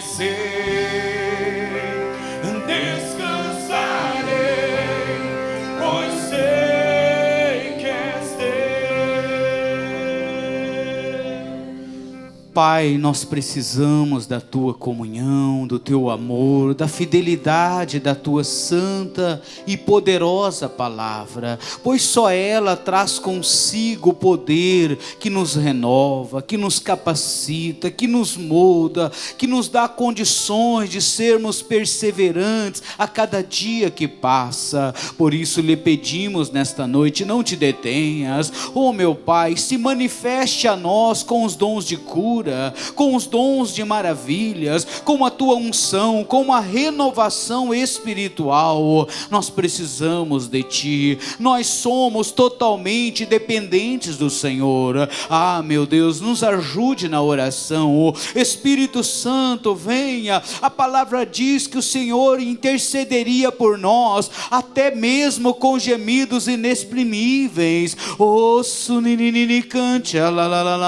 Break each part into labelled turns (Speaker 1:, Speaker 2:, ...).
Speaker 1: ser. Descansarei, pois sei que és teu.
Speaker 2: Pai, nós precisamos da Tua comunhão, do Teu amor, da fidelidade da Tua santa e poderosa palavra, pois só ela traz consigo o poder que nos renova, que nos capacita, que nos molda, que nos dá condições de sermos perseverantes a cada dia que passa. Por isso lhe pedimos nesta noite, não te detenhas, ó meu Pai, se manifeste a nós com os dons de cura, com os dons de maravilhas, com a tua unção, com a renovação espiritual. Nós precisamos de ti, nós somos totalmente dependentes do Senhor. Ah, meu Deus, nos ajude na oração. Espírito Santo, venha. A palavra diz que o Senhor intercederia por nós, até mesmo com gemidos inexprimíveis. Oh, suninini cante,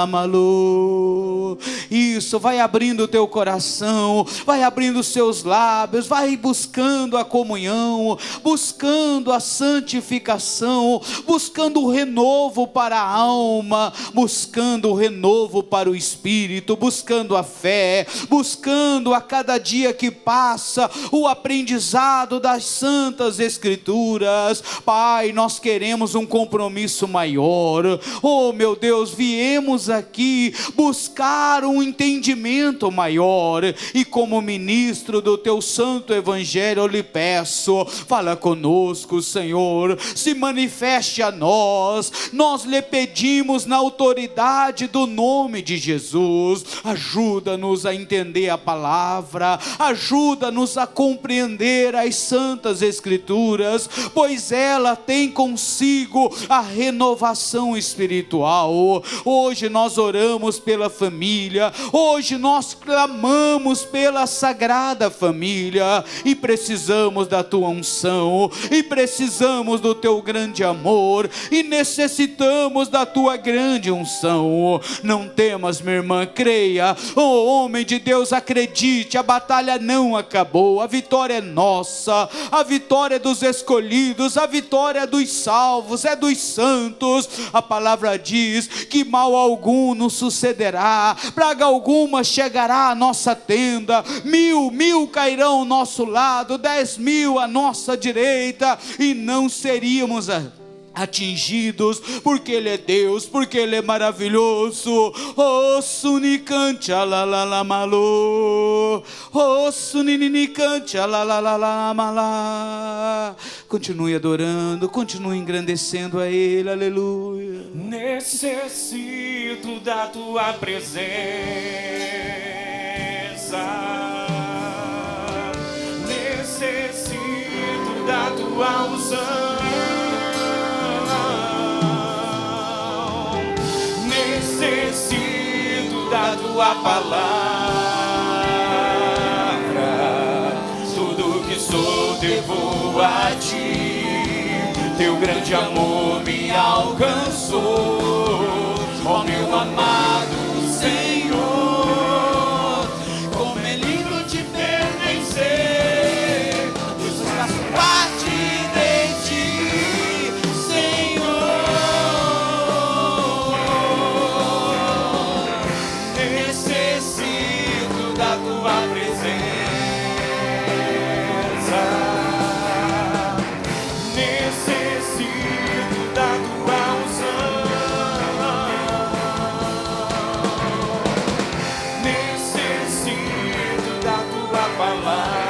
Speaker 2: malu. Isso, vai abrindo o teu coração, vai abrindo os seus lábios, vai buscando a comunhão, buscando a santificação, buscando o renovo para a alma, buscando o renovo para o espírito, buscando a fé, buscando a cada dia que passa o aprendizado das santas escrituras. Pai, nós queremos um compromisso maior. Oh meu Deus, viemos aqui buscar um entendimento maior, e como ministro do teu santo evangelho eu lhe peço, fala conosco, Senhor, se manifeste a nós. Nós lhe pedimos na autoridade do nome de Jesus, ajuda-nos a entender a palavra, ajuda-nos a compreender as santas escrituras, pois ela tem consigo a renovação espiritual. Hoje nós oramos pela família, hoje nós clamamos pela sagrada família, e precisamos da tua unção, e precisamos do teu grande amor, e necessitamos da tua grande unção. Não temas, minha irmã, creia. Oh homem de Deus, acredite, a batalha não acabou, a vitória é nossa, a vitória é dos escolhidos, a vitória é dos salvos, é dos santos. A palavra diz que mal algum nos sucederá, praga alguma chegará à nossa tenda, mil cairão ao nosso lado, 10.000 à nossa direita, e não seríamos atingidos, porque Ele é Deus, porque Ele é maravilhoso. Oh sunicante malu, oh suninicante malá. Continue adorando, continue engrandecendo a Ele, aleluia.
Speaker 1: Necessito da tua presença, necessito da tua unção, necessito da tua palavra. Tudo que sou devo a ti, teu grande amor me alcançou. Ó meu amado Senhor, como é lindo te pertencer, eu faço parte de ti, Senhor. Necessito da tua presença, necessito da tua unção, necessito da tua palavra.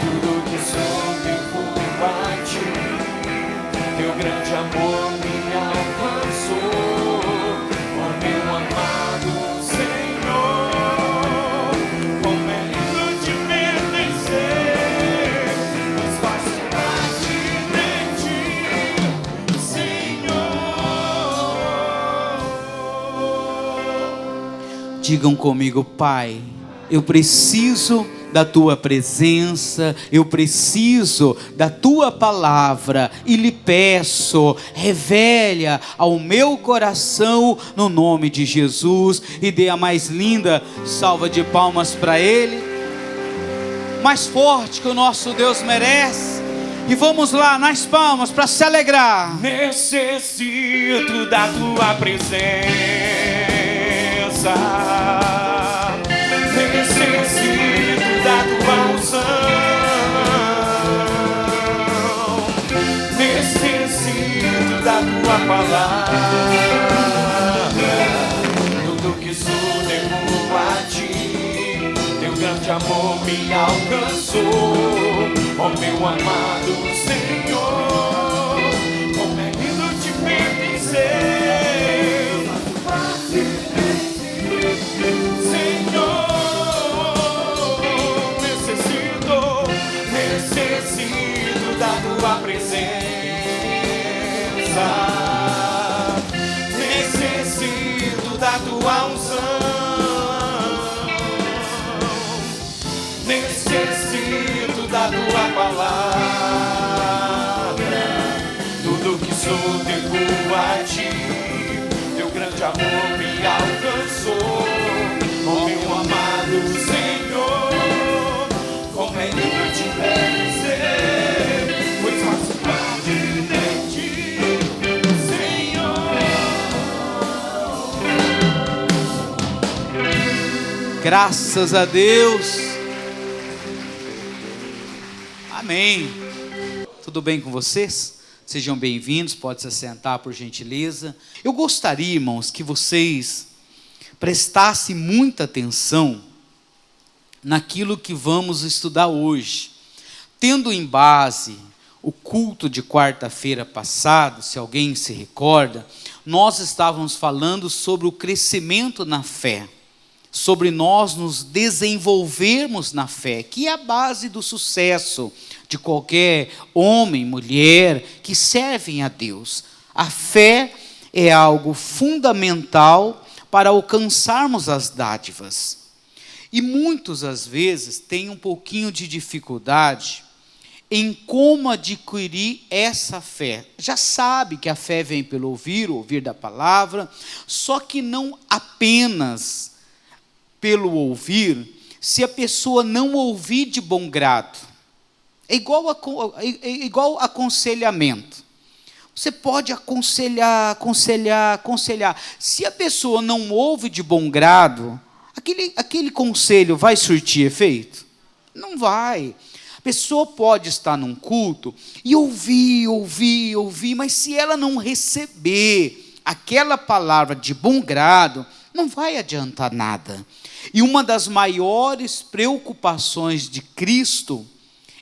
Speaker 1: Tudo que sou devo a ti, teu grande amor me alcançou. Ó meu amado Senhor, como é lindo te pertencer, pois faço parte de ti, Senhor.
Speaker 2: Digam comigo: Pai, eu preciso da tua presença, eu preciso da tua palavra e lhe peço, revela ao meu coração no nome de Jesus, e dê a mais linda salva de palmas para Ele, mais forte que o nosso Deus merece. E vamos lá nas palmas para se alegrar.
Speaker 1: Necessito da tua presença. Necessito da tua unção. Necessito da tua palavra. Tudo que sou devo a ti. Teu grande amor me alcançou. Oh meu amado Senhor, como é lindo te pertencer. Senhor, necessito da tua presença. Necessito da tua unção. Necessito da tua palavra. Tudo que sou devo a ti. Teu grande amor me alcançou. Oh meu amado Senhor, como é lindo te conhecer, pois faço parte de ti, Senhor.
Speaker 2: Graças a Deus. Amém. Tudo bem com vocês? Sejam bem-vindos, pode se sentar por gentileza. Eu gostaria, irmãos, que vocês prestassem muita atenção naquilo que vamos estudar hoje. Tendo em base o culto de quarta-feira passado, se alguém se recorda, nós estávamos falando sobre o crescimento na fé, sobre nós nos desenvolvermos na fé, que é a base do sucesso de qualquer homem, mulher que servem a Deus. A fé é algo fundamental para alcançarmos as dádivas. E muitos, às vezes, têm um pouquinho de dificuldade em como adquirir essa fé. Já sabe que a fé vem pelo ouvir da palavra, só que não apenas pelo ouvir, se a pessoa não ouvir de bom grado. É igual aconselhamento. Você pode aconselhar. Se a pessoa não ouve de bom grado, aquele conselho vai surtir efeito? Não vai. A pessoa pode estar num culto e ouvir, mas se ela não receber aquela palavra de bom grado, não vai adiantar nada. E uma das maiores preocupações de Cristo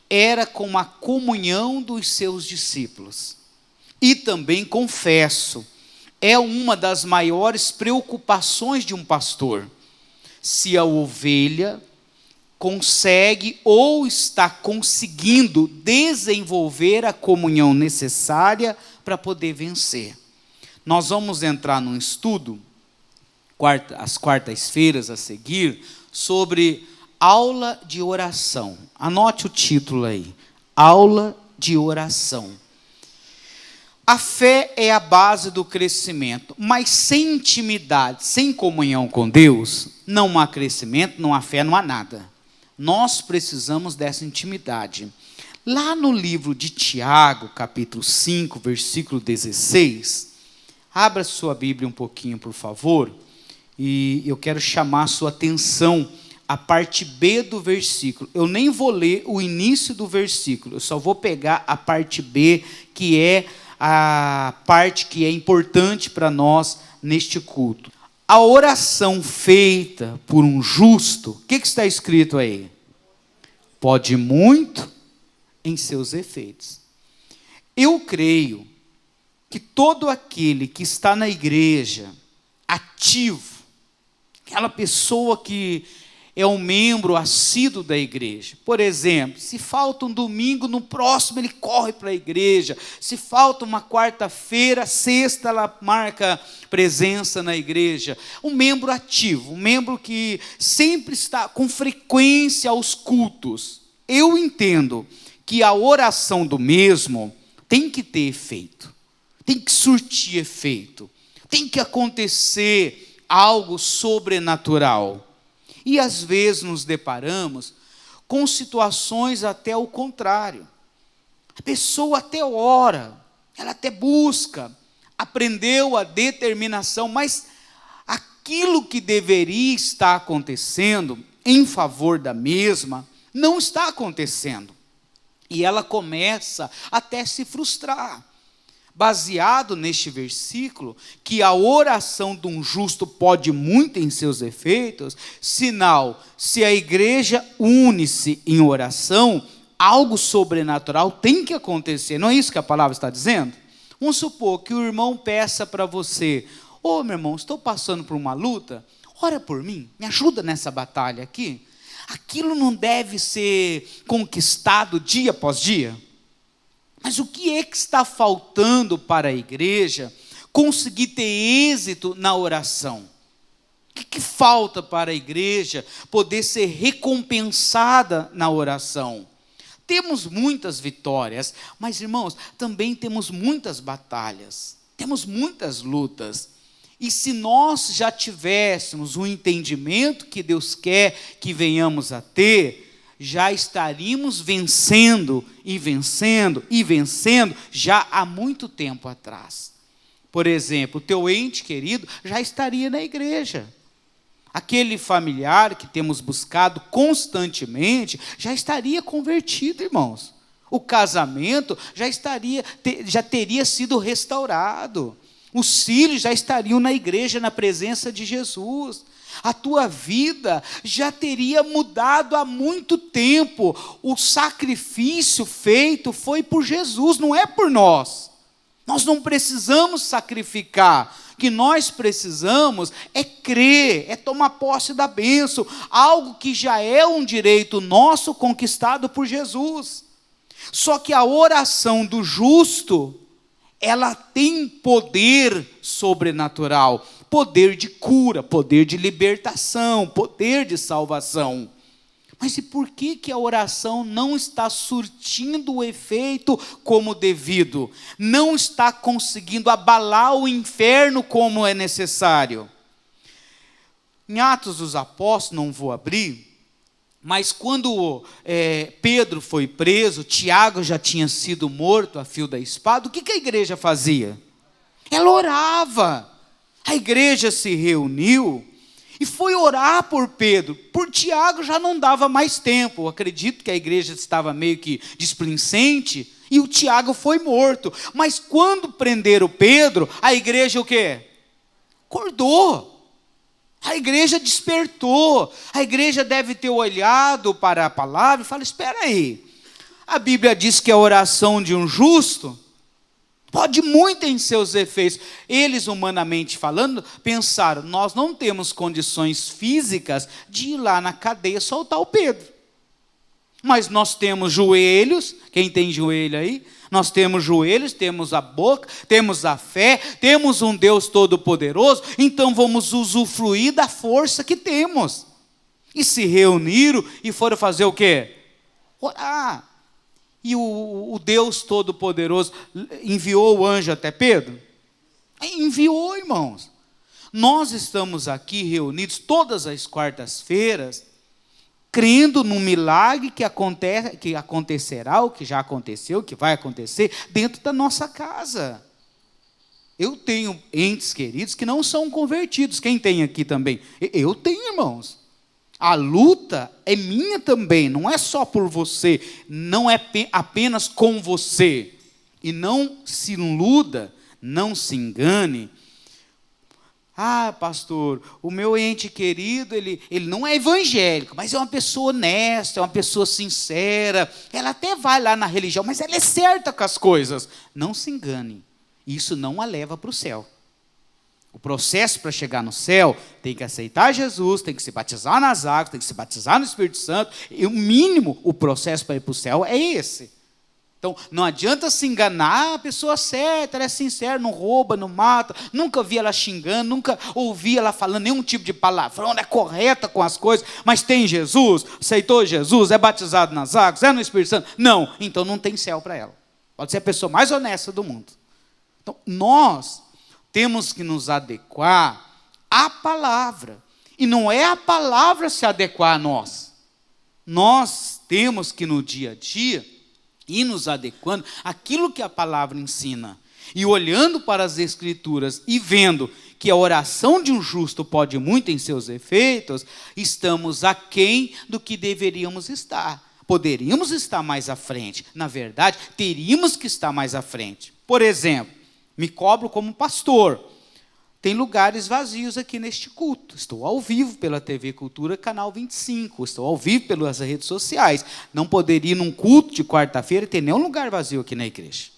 Speaker 2: era com a comunhão dos seus discípulos. E também, confesso, é uma das maiores preocupações de um pastor. Se a ovelha consegue ou está conseguindo desenvolver a comunhão necessária para poder vencer. Nós vamos entrar num estudo, às quartas-feiras a seguir, sobre aula de oração. Anote o título aí, aula de oração. A fé é a base do crescimento, mas sem intimidade, sem comunhão com Deus, não há crescimento, não há fé, não há nada. Nós precisamos dessa intimidade. Lá no livro de Tiago, capítulo 5, versículo 16, abra sua Bíblia um pouquinho, por favor, e eu quero chamar a sua atenção a parte B do versículo. Eu nem vou ler o início do versículo, eu só vou pegar a parte B, que é a parte que é importante para nós neste culto. A oração feita por um justo, o que está escrito aí? Pode muito em seus efeitos. Eu creio que todo aquele que está na igreja, ativo, aquela pessoa que é um membro assíduo da igreja. Por exemplo, se falta um domingo, no próximo ele corre para a igreja. Se falta uma quarta-feira, sexta ela marca presença na igreja. Um membro ativo, um membro que sempre está com frequência aos cultos. Eu entendo que a oração do mesmo tem que ter efeito, tem que surtir efeito, tem que acontecer algo sobrenatural. E às vezes nos deparamos com situações até o contrário. A pessoa até ora, ela até busca, aprendeu a determinação, mas aquilo que deveria estar acontecendo em favor da mesma, não está acontecendo. E ela começa até a se frustrar. Baseado neste versículo, que a oração de um justo pode muito em seus efeitos, sinal, se a igreja une-se em oração, algo sobrenatural tem que acontecer. Não é isso que a palavra está dizendo? Vamos supor que o irmão peça para você: ô meu irmão, estou passando por uma luta, ora por mim, me ajuda nessa batalha aqui. Aquilo não deve ser conquistado dia após dia? Mas o que é que está faltando para a igreja conseguir ter êxito na oração? O que falta para a igreja poder ser recompensada na oração? Temos muitas vitórias, mas irmãos, também temos muitas batalhas, temos muitas lutas. E se nós já tivéssemos um entendimento que Deus quer que venhamos a ter, já estaríamos vencendo e vencendo e vencendo já há muito tempo atrás. Por exemplo, o teu ente querido já estaria na igreja. Aquele familiar que temos buscado constantemente já estaria convertido, irmãos. O casamento já teria sido restaurado. Os filhos já estariam na igreja, na presença de Jesus. A tua vida já teria mudado há muito tempo. O sacrifício feito foi por Jesus, não é por nós. Nós não precisamos sacrificar. O que nós precisamos é crer, é tomar posse da bênção, algo que já é um direito nosso conquistado por Jesus. Só que a oração do justo, ela tem poder sobrenatural, poder de cura, poder de libertação, poder de salvação. Mas e por que a oração não está surtindo o efeito como devido? Não está conseguindo abalar o inferno como é necessário? Em Atos dos Apóstolos, não vou abrir, mas quando Pedro foi preso, Tiago já tinha sido morto a fio da espada, o que a igreja fazia? Ela orava. A igreja se reuniu e foi orar por Pedro. Por Tiago já não dava mais tempo. Eu acredito que a igreja estava meio que displicente e o Tiago foi morto. Mas quando prenderam Pedro, a igreja o quê? Acordou. A igreja despertou. A igreja deve ter olhado para a palavra e falado: espera aí, a Bíblia diz que a oração de um justo pode muito em seus efeitos. Eles, humanamente falando, pensaram: nós não temos condições físicas de ir lá na cadeia soltar o Pedro. Mas nós temos joelhos, quem tem joelho aí? Nós temos joelhos, temos a boca, temos a fé, temos um Deus todo-poderoso, então vamos usufruir da força que temos. E se reuniram e foram fazer o quê? Orar. E o Deus todo-poderoso enviou o anjo até Pedro? Enviou, irmãos. Nós estamos aqui reunidos todas as quartas-feiras, crendo num milagre que acontecerá, o que já aconteceu, o que vai acontecer, dentro da nossa casa. Eu tenho entes queridos que não são convertidos. Quem tem aqui também? Eu tenho, irmãos. A luta é minha também, não é só por você, não é apenas com você. E não se iluda, não se engane. Ah, pastor, o meu ente querido, ele não é evangélico, mas é uma pessoa honesta, é uma pessoa sincera. Ela até vai lá na religião, mas ela é certa com as coisas. Não se engane, isso não a leva para o céu. O processo para chegar no céu tem que aceitar Jesus, tem que se batizar nas águas, tem que se batizar no Espírito Santo. E o mínimo, o processo para ir para o céu é esse. Então, não adianta se enganar, a pessoa certa, ela é sincera, não rouba, não mata. Nunca vi ela xingando, nunca ouvi ela falando nenhum tipo de palavrão, ela é correta com as coisas. Mas tem Jesus, aceitou Jesus, é batizado nas águas, é no Espírito Santo? Não, então não tem céu para ela. Pode ser a pessoa mais honesta do mundo. Então, nós temos que nos adequar à palavra. E não é a palavra se adequar a nós. Nós temos que, no dia a dia, ir nos adequando àquilo que a palavra ensina. E olhando para as Escrituras e vendo que a oração de um justo pode muito em seus efeitos, estamos aquém do que deveríamos estar. Poderíamos estar mais à frente. Na verdade, teríamos que estar mais à frente. Por exemplo, me cobro como pastor. Tem lugares vazios aqui neste culto. Estou ao vivo pela TV Cultura, canal 25. Estou ao vivo pelas redes sociais. Não poderia ir num culto de quarta-feira e ter nenhum lugar vazio aqui na igreja.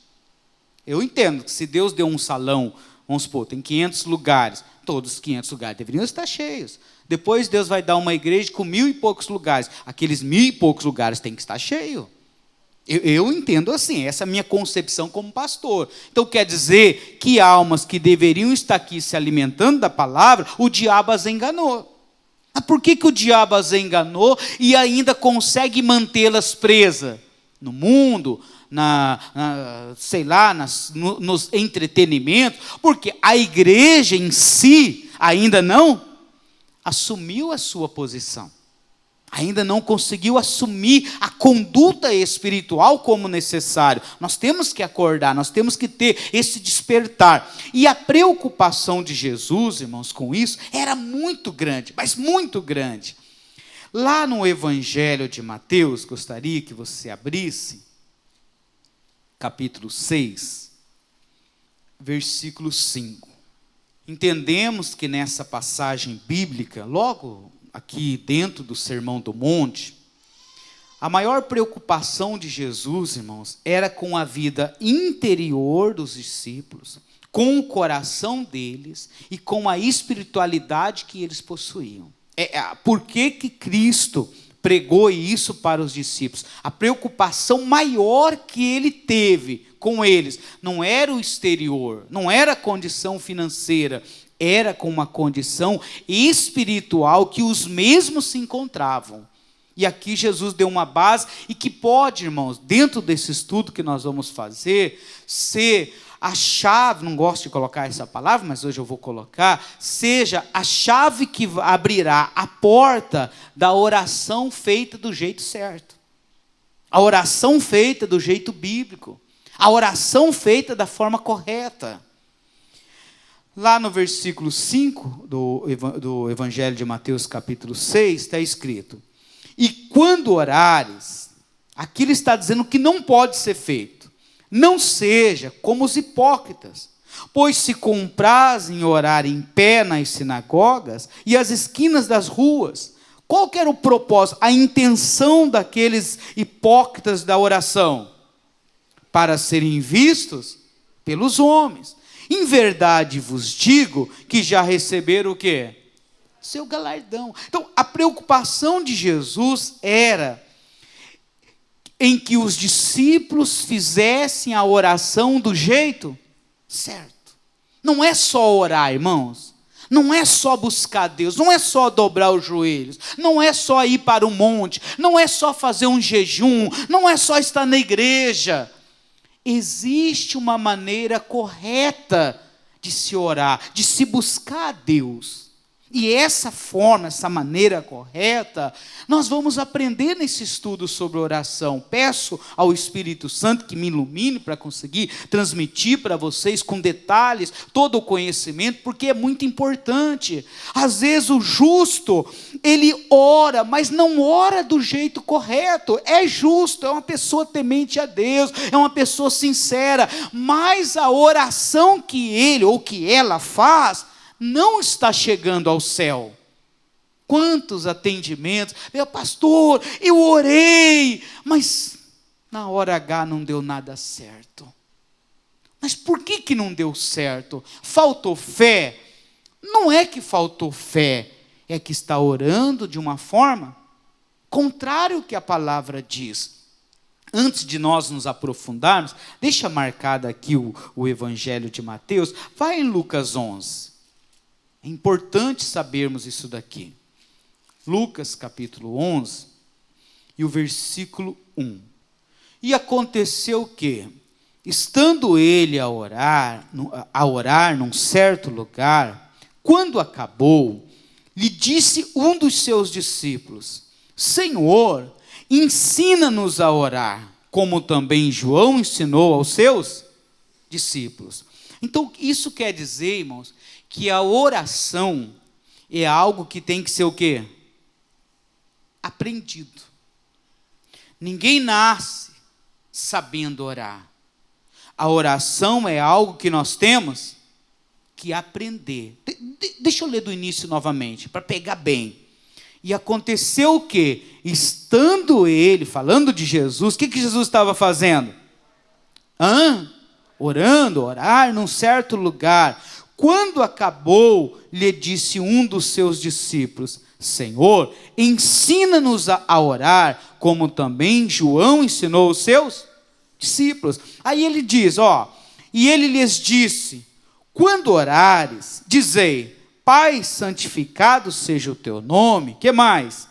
Speaker 2: Eu entendo que se Deus deu um salão, vamos supor, tem 500 lugares, todos os 500 lugares deveriam estar cheios. Depois Deus vai dar uma igreja com 1.000 e poucos lugares. Aqueles 1.000 e poucos lugares têm que estar cheios. Eu entendo assim, essa é a minha concepção como pastor. Então quer dizer que almas que deveriam estar aqui se alimentando da palavra, o diabo as enganou. Mas por que o diabo as enganou e ainda consegue mantê-las presas? No mundo, sei lá, nos entretenimentos, porque a igreja em si ainda não assumiu a sua posição. Ainda não conseguiu assumir a conduta espiritual como necessário. Nós temos que acordar, nós temos que ter esse despertar. E a preocupação de Jesus, irmãos, com isso, era muito grande, mas muito grande. Lá no Evangelho de Mateus, gostaria que você abrisse, capítulo 6, versículo 5. Entendemos que nessa passagem bíblica, logo aqui dentro do Sermão do Monte, a maior preocupação de Jesus, irmãos, era com a vida interior dos discípulos, com o coração deles e com a espiritualidade que eles possuíam. Por que Cristo pregou isso para os discípulos? A preocupação maior que ele teve com eles não era o exterior, não era a condição financeira, era com uma condição espiritual que os mesmos se encontravam. E aqui Jesus deu uma base e que pode, irmãos, dentro desse estudo que nós vamos fazer, ser a chave, não gosto de colocar essa palavra, mas hoje eu vou colocar, seja a chave que abrirá a porta da oração feita do jeito certo. A oração feita do jeito bíblico. A oração feita da forma correta. Lá no versículo 5 do Evangelho de Mateus, capítulo 6, está escrito: e quando orares, aqui ele está dizendo que não pode ser feito. Não seja como os hipócritas, pois se comprazem orar em pé nas sinagogas e às esquinas das ruas. Qual que era o propósito, a intenção daqueles hipócritas da oração? Para serem vistos pelos homens. Em verdade vos digo que já receberam o quê? Seu galardão. Então, a preocupação de Jesus era em que os discípulos fizessem a oração do jeito certo. Não é só orar, irmãos. Não é só buscar Deus, não é só dobrar os joelhos, não é só ir para o monte, não é só fazer um jejum, não é só estar na igreja. Existe uma maneira correta de se orar, de se buscar a Deus. E essa forma, essa maneira correta, nós vamos aprender nesse estudo sobre oração. Peço ao Espírito Santo que me ilumine para conseguir transmitir para vocês com detalhes todo o conhecimento, porque é muito importante. Às vezes o justo, ele ora, mas não ora do jeito correto. É justo, é uma pessoa temente a Deus, é uma pessoa sincera, mas a oração que ele ou que ela faz não está chegando ao céu. Quantos atendimentos, meu pastor, eu orei, mas na hora H não deu nada certo. Mas por que não deu certo? Faltou fé? Não é que faltou fé, é que está orando de uma forma contrária ao que a palavra diz. Antes de nós nos aprofundarmos, deixa marcado aqui o Evangelho de Mateus, vai em Lucas 11. É importante sabermos isso daqui. Lucas capítulo 11 e o versículo 1. E aconteceu que, estando ele a orar num certo lugar, quando acabou, lhe disse um dos seus discípulos: Senhor, ensina-nos a orar, como também João ensinou aos seus discípulos. Então, isso quer dizer, irmãos, que a oração é algo que tem que ser o quê? Aprendido. Ninguém nasce sabendo orar. A oração é algo que nós temos que aprender. Deixa eu ler do início novamente, para pegar bem. E aconteceu o quê? Estando ele, falando de Jesus, o que Jesus estava fazendo? Orar num certo lugar. Quando acabou, lhe disse um dos seus discípulos: Senhor, ensina-nos a orar, como também João ensinou os seus discípulos. Aí ele diz, e ele lhes disse: quando orares, dizei: Pai, santificado seja o teu nome. Que mais?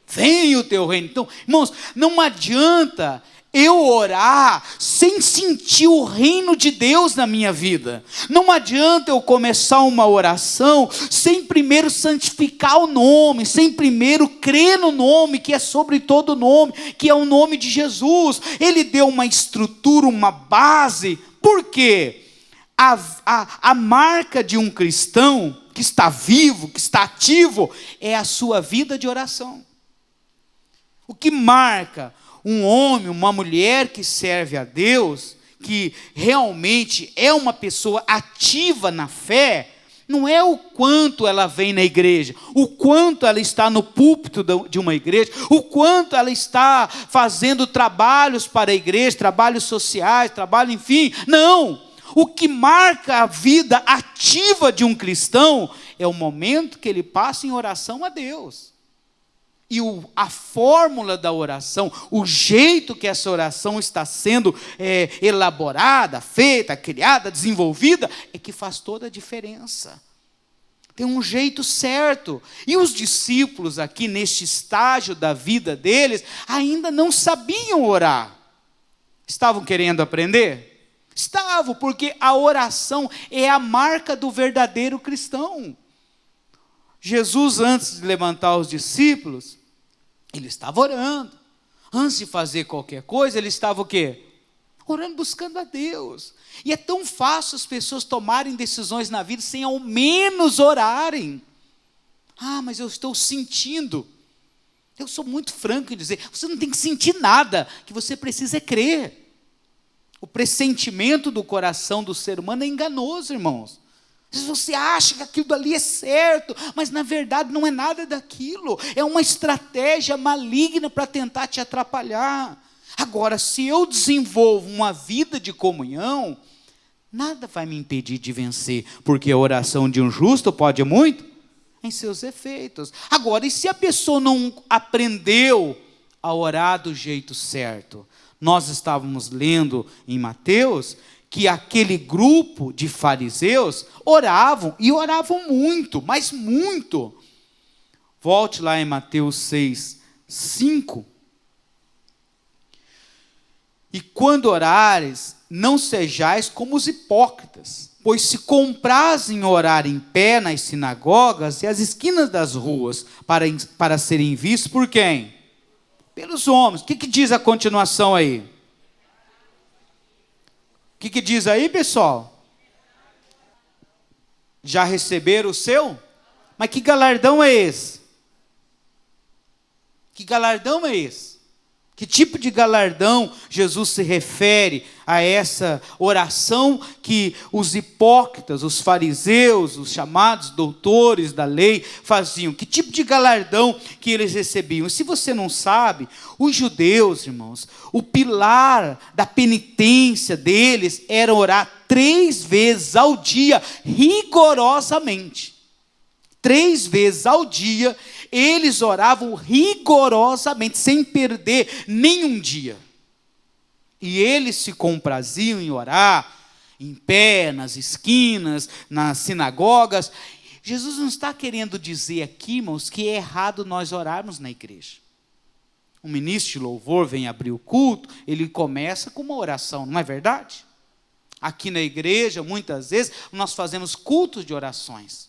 Speaker 2: Venha o teu reino. Então, irmãos, não adianta eu orar sem sentir o reino de Deus na minha vida. Não adianta eu começar uma oração sem primeiro santificar o nome, sem primeiro crer no nome, que é sobre todo nome, que é o nome de Jesus. Ele deu uma estrutura, uma base. Por quê? A marca de um cristão que está vivo, que está ativo, é a sua vida de oração. O que marca um homem, uma mulher que serve a Deus, que realmente é uma pessoa ativa na fé, não é o quanto ela vem na igreja, o quanto ela está no púlpito de uma igreja, o quanto ela está fazendo trabalhos para a igreja, trabalhos sociais, trabalho, enfim. Não! O que marca a vida ativa de um cristão é o momento que ele passa em oração a Deus. E a fórmula da oração, o jeito que essa oração está sendo elaborada, feita, criada, desenvolvida, é que faz toda a diferença. Tem um jeito certo. E os discípulos aqui, neste estágio da vida deles, ainda não sabiam orar. Estavam querendo aprender? Estavam, porque a oração é a marca do verdadeiro cristão. Jesus, antes de levantar os discípulos, ele estava orando. Antes de fazer qualquer coisa, ele estava o quê? Orando, buscando a Deus. E é tão fácil as pessoas tomarem decisões na vida sem ao menos orarem. Mas eu estou sentindo. Eu sou muito franco em dizer, você não tem que sentir nada, que você precisa é crer. O pressentimento do coração do ser humano é enganoso, irmãos. Se você acha que aquilo ali é certo, mas na verdade não é nada daquilo. É uma estratégia maligna para tentar te atrapalhar. Agora, se eu desenvolvo uma vida de comunhão, nada vai me impedir de vencer, porque a oração de um justo pode muito em seus efeitos. Agora, e se a pessoa não aprendeu a orar do jeito certo? Nós estávamos lendo em Mateus que aquele grupo de fariseus oravam, e oravam muito, mas muito. Volte lá em Mateus 6, 5. E quando orares, não sejais como os hipócritas, pois se comprazem orar em pé nas sinagogas e às esquinas das ruas, para serem vistos por quem? Pelos homens. O que diz a continuação aí? O que diz aí, pessoal? Já receberam o seu? Mas que galardão é esse? Que galardão é esse? Que tipo de galardão Jesus se refere a essa oração que os hipócritas, os fariseus, os chamados doutores da lei faziam? Que tipo de galardão que eles recebiam? E se você não sabe, os judeus, irmãos, o pilar da penitência deles era orar 3 vezes ao dia, rigorosamente. 3 vezes ao dia, eles oravam rigorosamente, sem perder nenhum dia. E eles se compraziam em orar, em pé, nas esquinas, nas sinagogas. Jesus não está querendo dizer aqui, irmãos, que é errado nós orarmos na igreja. O ministro de louvor vem abrir o culto, ele começa com uma oração, não é verdade? Aqui na igreja, muitas vezes, nós fazemos cultos de orações.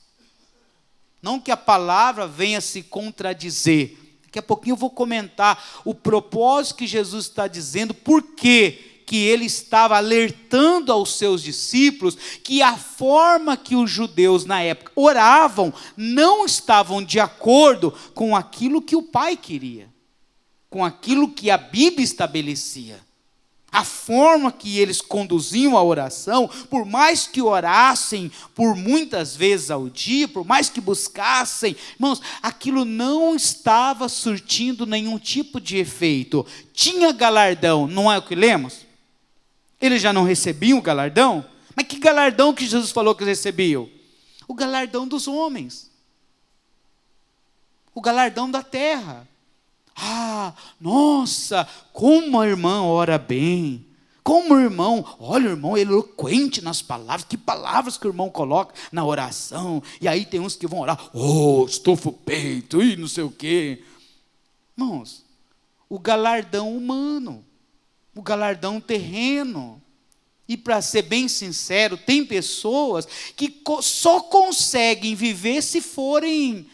Speaker 2: Não que a palavra venha se contradizer. Daqui a pouquinho eu vou comentar o propósito que Jesus está dizendo, por que ele estava alertando aos seus discípulos que a forma que os judeus na época oravam não estavam de acordo com aquilo que o Pai queria, com aquilo que a Bíblia estabelecia. A forma que eles conduziam a oração, por mais que orassem por muitas vezes ao dia, por mais que buscassem, irmãos, aquilo não estava surtindo nenhum tipo de efeito. Tinha galardão, não é o que lemos? Eles já não recebiam o galardão? Mas que galardão que Jesus falou que eles recebiam? O galardão dos homens. O galardão da terra. Ah, nossa, como a irmã ora bem. Como o irmão, olha o irmão, ele é eloquente nas palavras. Que palavras que o irmão coloca na oração. E aí tem uns que vão orar, estufa o peito, e não sei o quê. Irmãos, o galardão humano, o galardão terreno. E para ser bem sincero, tem pessoas que só conseguem viver se forem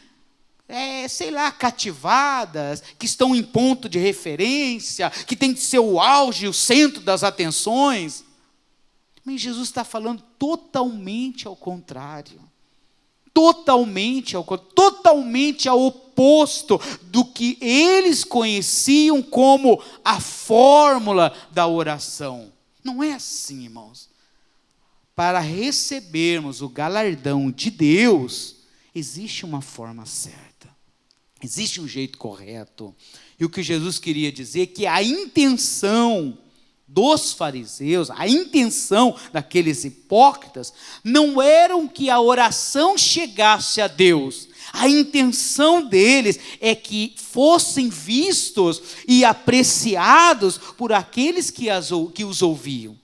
Speaker 2: cativadas, que estão em ponto de referência, que tem que ser o auge, o centro das atenções. Mas Jesus está falando totalmente ao contrário. Totalmente ao oposto do que eles conheciam como a fórmula da oração. Não é assim, irmãos. Para recebermos o galardão de Deus, existe uma forma certa. Existe um jeito correto. E o que Jesus queria dizer é que a intenção dos fariseus, a intenção daqueles hipócritas, não era que a oração chegasse a Deus. A intenção deles é que fossem vistos e apreciados por aqueles que os ouviam.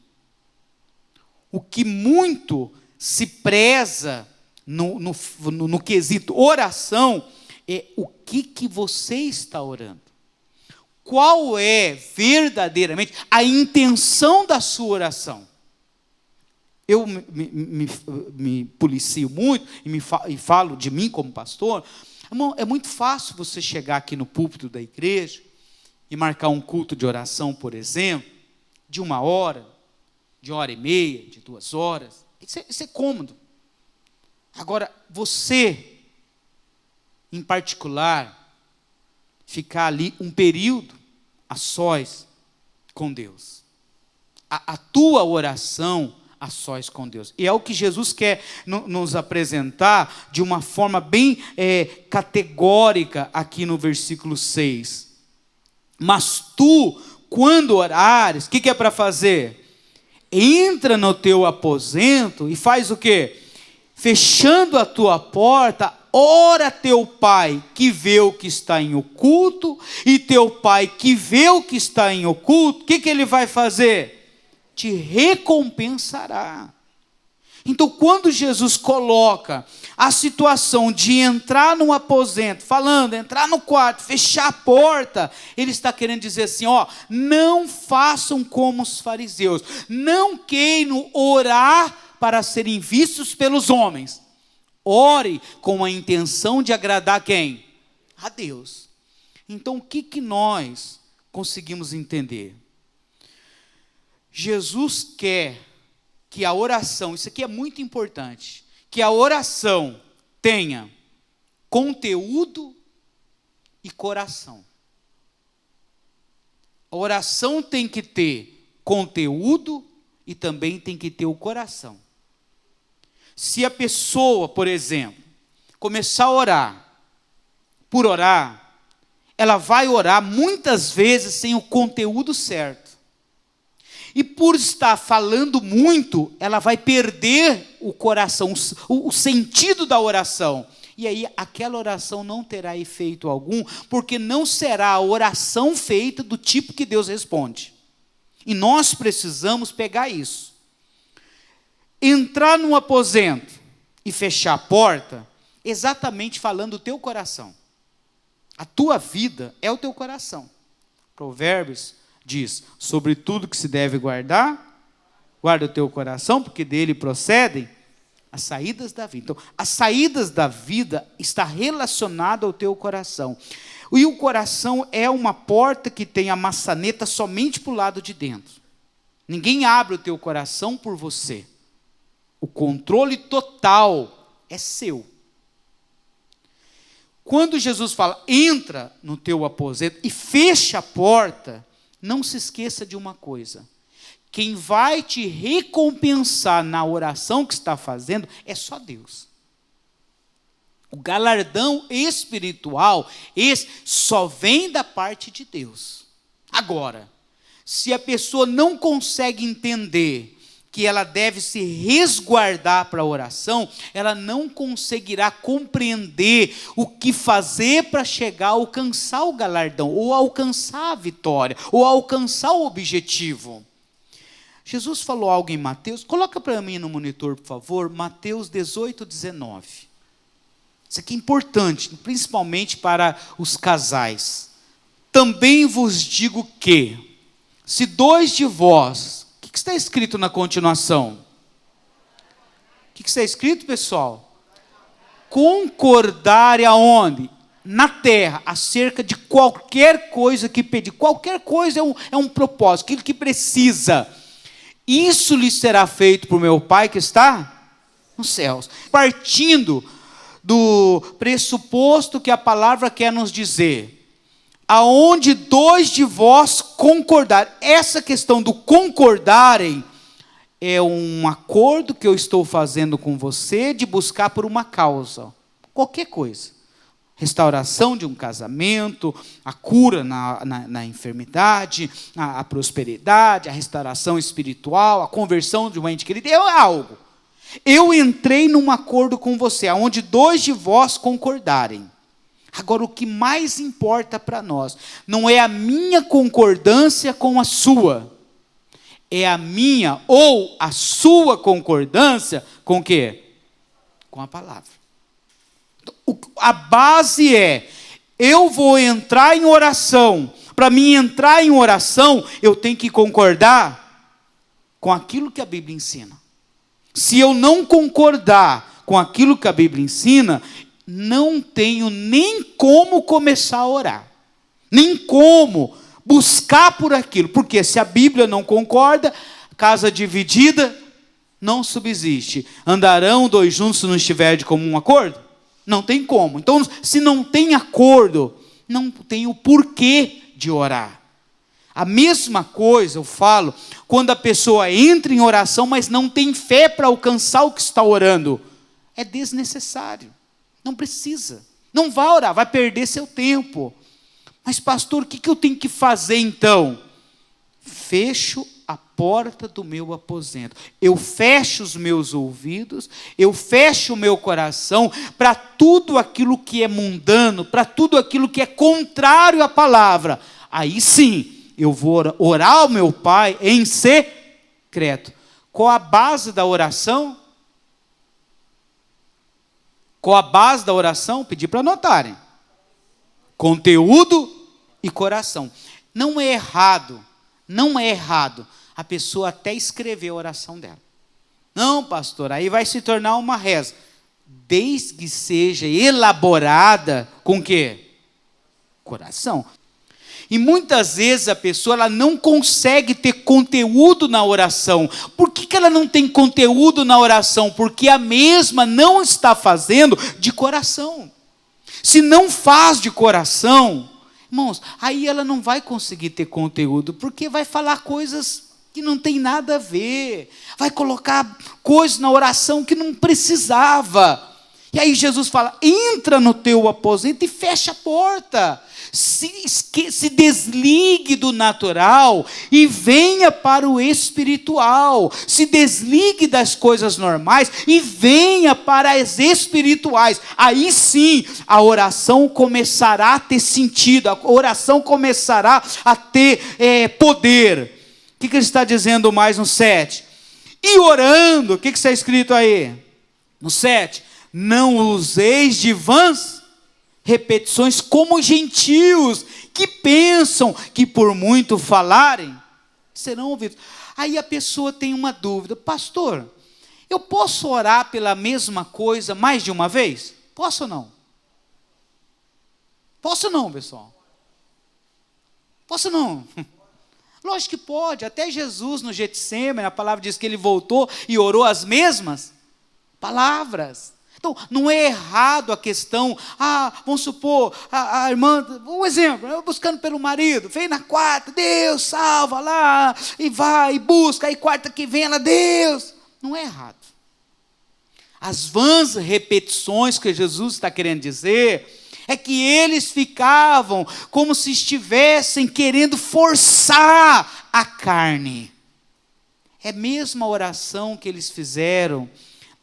Speaker 2: O que muito se preza no quesito oração é o que você está orando. Qual é verdadeiramente a intenção da sua oração? Eu me policio muito e falo de mim como pastor. Irmão, é muito fácil você chegar aqui no púlpito da igreja e marcar um culto de oração, por exemplo, de 1 hora, de 1h30, de 2 horas. Isso é cômodo. Agora, você, em particular, ficar ali um período a sós com Deus. A tua oração a sós com Deus. E é o que Jesus quer nos apresentar de uma forma bem categórica aqui no versículo 6. Mas tu, quando orares, o que é para fazer? Entra no teu aposento e faz o quê? Fechando a tua porta, ora teu pai que vê o que está em oculto, e teu pai que vê o que está em oculto, o que ele vai fazer? Te recompensará. Então, quando Jesus coloca a situação de entrar num aposento, entrar no quarto, fechar a porta, ele está querendo dizer assim, não façam como os fariseus, não queiram orar para serem vistos pelos homens. Ore com a intenção de agradar quem? A Deus. Então, o que nós conseguimos entender? Jesus quer que a oração, isso aqui é muito importante, que a oração tenha conteúdo e coração. A oração tem que ter conteúdo e também tem que ter o coração. Se a pessoa, por exemplo, começar a orar, por orar, ela vai orar muitas vezes sem o conteúdo certo. E por estar falando muito, ela vai perder o coração, o sentido da oração. E aí aquela oração não terá efeito algum, porque não será a oração feita do tipo que Deus responde. E nós precisamos pegar isso. Entrar num aposento e fechar a porta, exatamente falando o teu coração. A tua vida é o teu coração. Provérbios diz, sobre tudo que se deve guardar, guarda o teu coração, porque dele procedem as saídas da vida. Então, as saídas da vida está relacionado ao teu coração. E o coração é uma porta que tem a maçaneta somente para o lado de dentro. Ninguém abre o teu coração por você. O controle total é seu. Quando Jesus fala, entra no teu aposento e fecha a porta, não se esqueça de uma coisa. Quem vai te recompensar na oração que está fazendo é só Deus. O galardão espiritual, esse só vem da parte de Deus. Agora, se a pessoa não consegue entender que ela deve se resguardar para a oração, ela não conseguirá compreender o que fazer para chegar a alcançar o galardão, ou alcançar a vitória, ou alcançar o objetivo. Jesus falou algo em Mateus, coloca para mim no monitor, por favor, Mateus 18, 19. Isso aqui é importante, principalmente para os casais. Também vos digo que, se dois de vós, o que está escrito na continuação? O que está escrito, pessoal? Concordarem aonde? Na terra, acerca de qualquer coisa que pedir. Qualquer coisa é um propósito, aquilo que precisa. Isso lhe será feito por meu Pai que está nos céus. Partindo do pressuposto que a palavra quer nos dizer, aonde dois de vós concordarem. Essa questão do concordarem é um acordo que eu estou fazendo com você de buscar por uma causa, qualquer coisa. Restauração de um casamento, a cura na enfermidade, a prosperidade, a restauração espiritual, a conversão de um ente querido, é algo. Eu entrei num acordo com você, aonde dois de vós concordarem. Agora, o que mais importa para nós não é a minha concordância com a sua, é a minha ou a sua concordância com o quê? Com a palavra. A base é, eu vou entrar em oração. Para mim entrar em oração, eu tenho que concordar com aquilo que a Bíblia ensina. Se eu não concordar com aquilo que a Bíblia ensina, não tenho nem como começar a orar, nem como buscar por aquilo, porque se a Bíblia não concorda, casa dividida não subsiste. Andarão dois juntos se não estiver de comum acordo? Não tem como. Então, se não tem acordo, não tem o porquê de orar. A mesma coisa eu falo quando a pessoa entra em oração, mas não tem fé para alcançar o que está orando. É desnecessário. Não precisa. Não vai orar, vai perder seu tempo. Mas pastor, o que eu tenho que fazer então? Fecho a porta do meu aposento. Eu fecho os meus ouvidos, eu fecho o meu coração para tudo aquilo que é mundano, para tudo aquilo que é contrário à palavra. Aí sim, eu vou orar ao meu Pai em secreto. Qual a base da oração? Qual a base da oração? Pedi para anotarem. Conteúdo e coração. Não é errado a pessoa até escrever a oração dela. Não, pastor, aí vai se tornar uma reza. Desde que seja elaborada com o quê? Coração. E muitas vezes a pessoa ela não consegue ter conteúdo na oração. Por que ela não tem conteúdo na oração? Porque a mesma não está fazendo de coração. Se não faz de coração, Irmãos, aí ela não vai conseguir ter conteúdo, porque vai falar coisas que não tem nada a ver, vai colocar coisas na oração que não precisava. E aí Jesus fala: entra no teu aposento e fecha a porta. Se desligue do natural e venha para o espiritual. Se desligue das coisas normais e venha para as espirituais. Aí sim a oração começará a ter sentido, a oração começará a ter poder. O que ele está dizendo mais no 7? E orando, o que está escrito aí? No 7, não useis de vãs repetições como gentios, que pensam que por muito falarem, serão ouvidos. Aí a pessoa tem uma dúvida: pastor, eu posso orar pela mesma coisa mais de uma vez? Posso ou não? Posso ou não, pessoal? Posso ou não? Lógico que pode. Até Jesus no Getsêmani, a palavra diz que ele voltou e orou as mesmas palavras. Então, não é errado a questão, vamos supor, a irmã, um exemplo, eu buscando pelo marido, vem na quarta, Deus, salva lá, e vai, e busca, aí quarta que vem ela, Deus. Não é errado. As vãs repetições que Jesus está querendo dizer, é que eles ficavam como se estivessem querendo forçar a carne. É a mesma oração que eles fizeram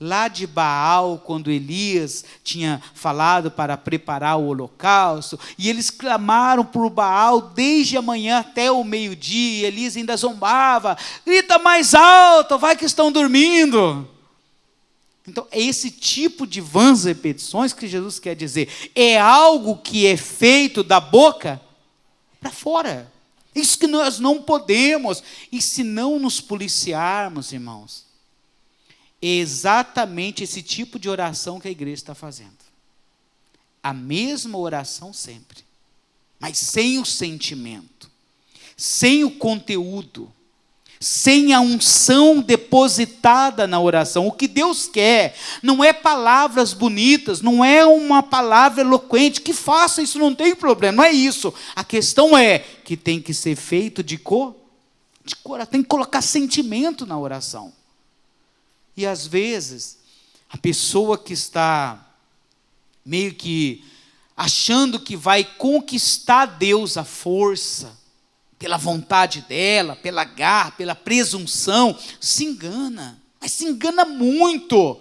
Speaker 2: lá de Baal, quando Elias tinha falado para preparar o holocausto, e eles clamaram por Baal desde a manhã até o meio-dia, e Elias ainda zombava: grita mais alto, vai que estão dormindo. Então, é esse tipo de vãs repetições que Jesus quer dizer. É algo que é feito da boca para fora. Isso que nós não podemos. E se não nos policiarmos, irmãos, é exatamente esse tipo de oração que a igreja está fazendo. A mesma oração sempre, mas sem o sentimento, sem o conteúdo, sem a unção depositada na oração. O que Deus quer não é palavras bonitas, não é uma palavra eloquente, que faça isso, não tem problema, não é isso. A questão é que tem que ser feito de coração, tem que colocar sentimento na oração. E às vezes, a pessoa que está meio que achando que vai conquistar Deus à força, pela vontade dela, pela garra, pela presunção, se engana, mas se engana muito,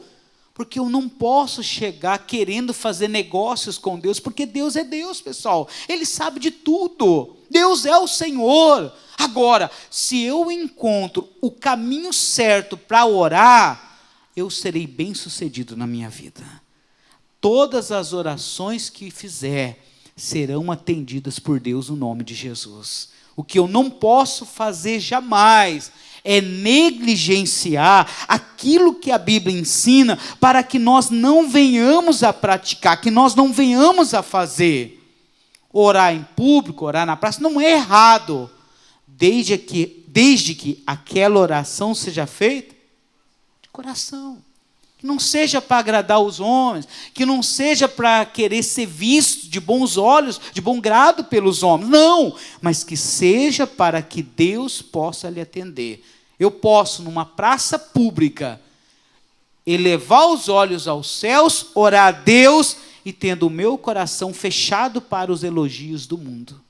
Speaker 2: porque eu não posso chegar querendo fazer negócios com Deus, porque Deus é Deus, pessoal, Ele sabe de tudo, Deus é o Senhor. Agora, se eu encontro o caminho certo para orar, eu serei bem-sucedido na minha vida. Todas as orações que fizer serão atendidas por Deus no nome de Jesus. O que eu não posso fazer jamais é negligenciar aquilo que a Bíblia ensina, para que nós não venhamos a praticar, que nós não venhamos a fazer. Orar em público, orar na praça, não é errado, desde que aquela oração seja feita coração, que não seja para agradar os homens, que não seja para querer ser visto de bons olhos, de bom grado pelos homens, não, mas que seja para que Deus possa lhe atender. Eu posso, numa praça pública, elevar os olhos aos céus, orar a Deus, e tendo o meu coração fechado para os elogios do mundo,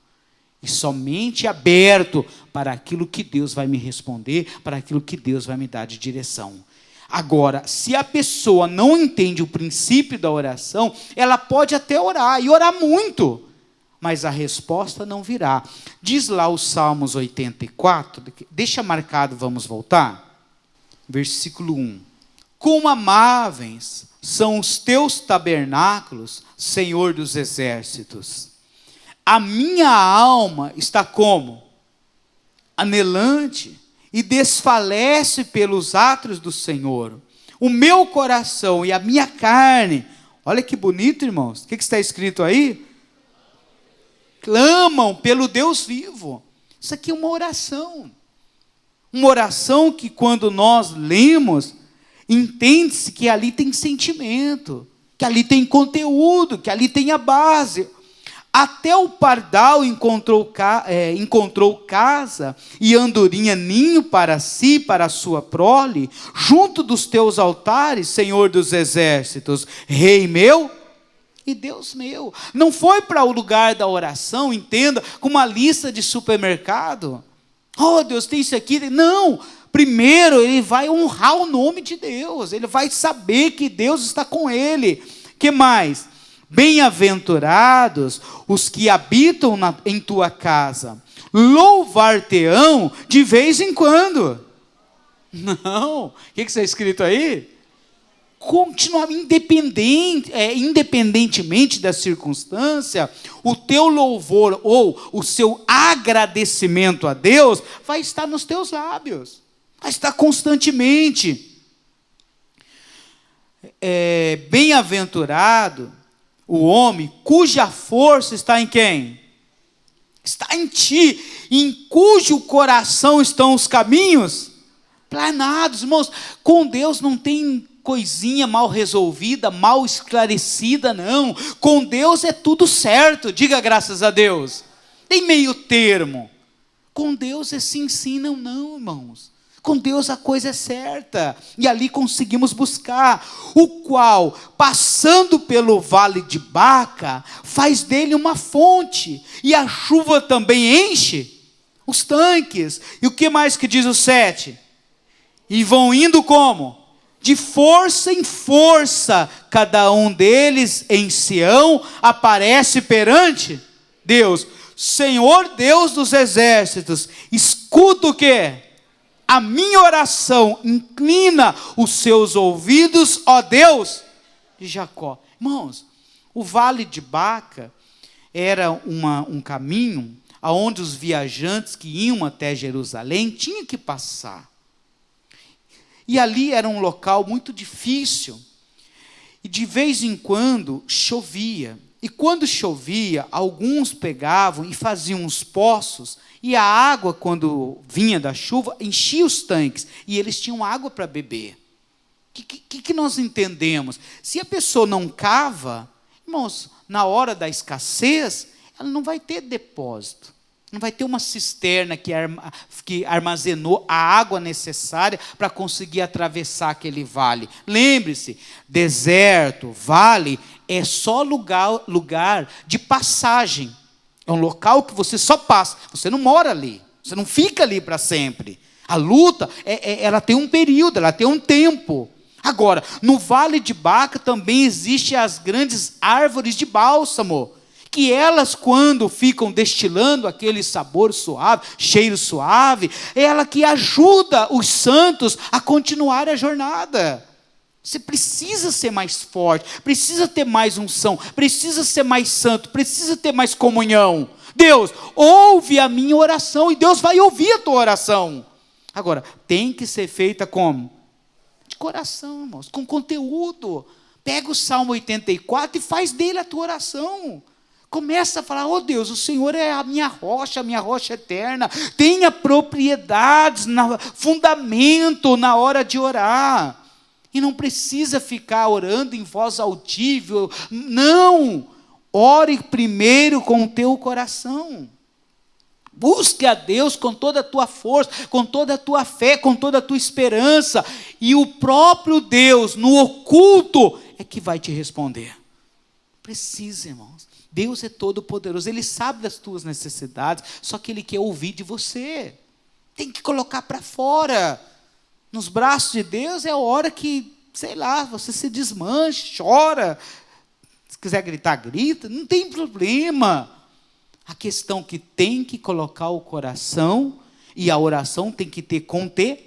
Speaker 2: e somente aberto para aquilo que Deus vai me responder, para aquilo que Deus vai me dar de direção. Agora, se a pessoa não entende o princípio da oração, ela pode até orar, e orar muito, mas a resposta não virá. Diz lá o Salmos 84, deixa marcado, vamos voltar. Versículo 1. Quão amáveis são os teus tabernáculos, Senhor dos exércitos. A minha alma está como? Anelante, e desfalece pelos átrios do Senhor. O meu coração e a minha carne, olha que bonito, irmãos, o que está escrito aí? Clamam pelo Deus vivo. Isso aqui é uma oração que quando nós lemos, entende-se que ali tem sentimento, que ali tem conteúdo, que ali tem a base. Até o pardal encontrou casa, e a andorinha ninho para si, para a sua prole, junto dos teus altares, Senhor dos exércitos, Rei meu e Deus meu. Não foi para o lugar da oração, entenda, com uma lista de supermercado. Oh, Deus, tem isso aqui. Não, primeiro ele vai honrar o nome de Deus, ele vai saber que Deus está com ele. Que mais? Bem-aventurados os que habitam em tua casa, louvar-te-ão de vez em quando. Não, o que está escrito aí? Continuar independentemente da circunstância, o teu louvor ou o seu agradecimento a Deus vai estar nos teus lábios, vai estar constantemente. Bem-aventurado o homem cuja força está em quem? Está em ti, em cujo coração estão os caminhos planados. Irmãos, com Deus não tem coisinha mal resolvida, mal esclarecida, não. Com Deus é tudo certo, diga graças a Deus. Tem meio termo. Com Deus é sim, sim, não, não, irmãos. Com Deus a coisa é certa, e ali conseguimos buscar, o qual, passando pelo vale de Baca, faz dele uma fonte, e a chuva também enche os tanques. E o que mais que diz o 7? E vão indo como? De força em força, cada um deles em Sião aparece perante Deus. Senhor Deus dos exércitos, escuta o quê? A minha oração, inclina os seus ouvidos, ó Deus de Jacó. Irmãos, o vale de Baca era um caminho aonde os viajantes que iam até Jerusalém tinham que passar. E ali era um local muito difícil, e de vez em quando chovia. E quando chovia, alguns pegavam e faziam uns poços, e a água, quando vinha da chuva, enchia os tanques, e eles tinham água para beber. O que nós entendemos? Se a pessoa não cava, irmãos, na hora da escassez, ela não vai ter depósito, não vai ter uma cisterna que armazenou a água necessária para conseguir atravessar aquele vale. Lembre-se, deserto, vale, é só lugar de passagem. É um local que você só passa, você não mora ali, você não fica ali para sempre. A luta, ela tem um período, ela tem um tempo. Agora, no Vale de Baca também existem as grandes árvores de bálsamo, que elas, quando ficam destilando aquele sabor suave, cheiro suave, é ela que ajuda os santos a continuar a jornada. Você precisa ser mais forte, precisa ter mais unção, precisa ser mais santo, precisa ter mais comunhão. Deus, ouve a minha oração, e Deus vai ouvir a tua oração. Agora, tem que ser feita como? De coração, irmãos, com conteúdo. Pega o Salmo 84 e faz dele a tua oração. Começa a falar, oh Deus, o Senhor é a minha rocha eterna. Tenha propriedades, fundamento na hora de orar. E não precisa ficar orando em voz altível. Não, ore primeiro com o teu coração. Busque a Deus com toda a tua força, com toda a tua fé, com toda a tua esperança. E o próprio Deus, no oculto, é que vai te responder. Precisa, irmãos. Deus é todo poderoso, Ele sabe das tuas necessidades, só que Ele quer ouvir de você. Tem que colocar para fora. Nos braços de Deus é a hora que, sei lá, você se desmancha, chora. Se quiser gritar, grita, não tem problema. A questão que tem que colocar o coração, e a oração tem que ter conteúdo,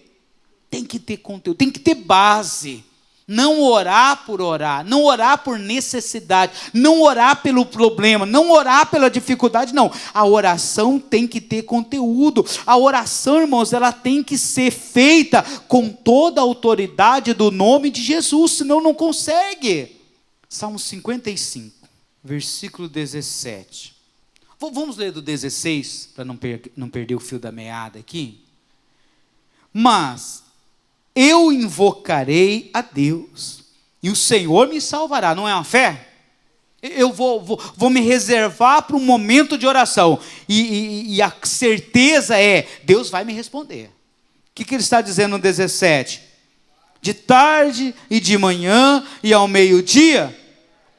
Speaker 2: tem que ter base. Não orar por orar, não orar por necessidade, não orar pelo problema, não orar pela dificuldade, não. A oração tem que ter conteúdo. A oração, irmãos, ela tem que ser feita com toda a autoridade do nome de Jesus, senão não consegue. Salmo 55, versículo 17. Vamos ler do 16, para não perder o fio da meada aqui. Mas eu invocarei a Deus, e o Senhor me salvará. Não é uma fé? Eu vou me reservar para um momento de oração. E a certeza é, Deus vai me responder. O que ele está dizendo no 17? De tarde e de manhã e ao meio-dia,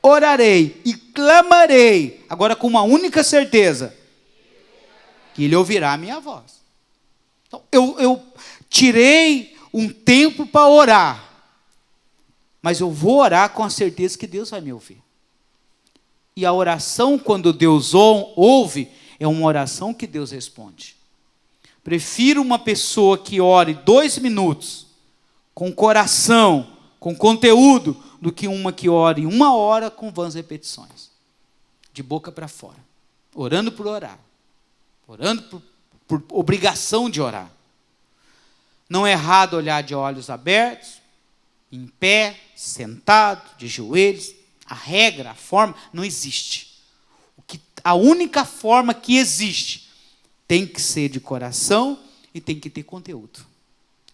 Speaker 2: orarei e clamarei. Agora com uma única certeza, que ele ouvirá a minha voz. Então, eu tirei um tempo para orar. Mas eu vou orar com a certeza que Deus vai me ouvir. E a oração, quando Deus ouve, é uma oração que Deus responde. Prefiro uma pessoa que ore 2 minutos, com coração, com conteúdo, do que uma que ore 1 hora com vãs repetições. De boca para fora. Orando por orar. Orando por obrigação de orar. Não é errado olhar de olhos abertos, em pé, sentado, de joelhos. A regra, a forma, não existe. A única forma que existe tem que ser de coração e tem que ter conteúdo.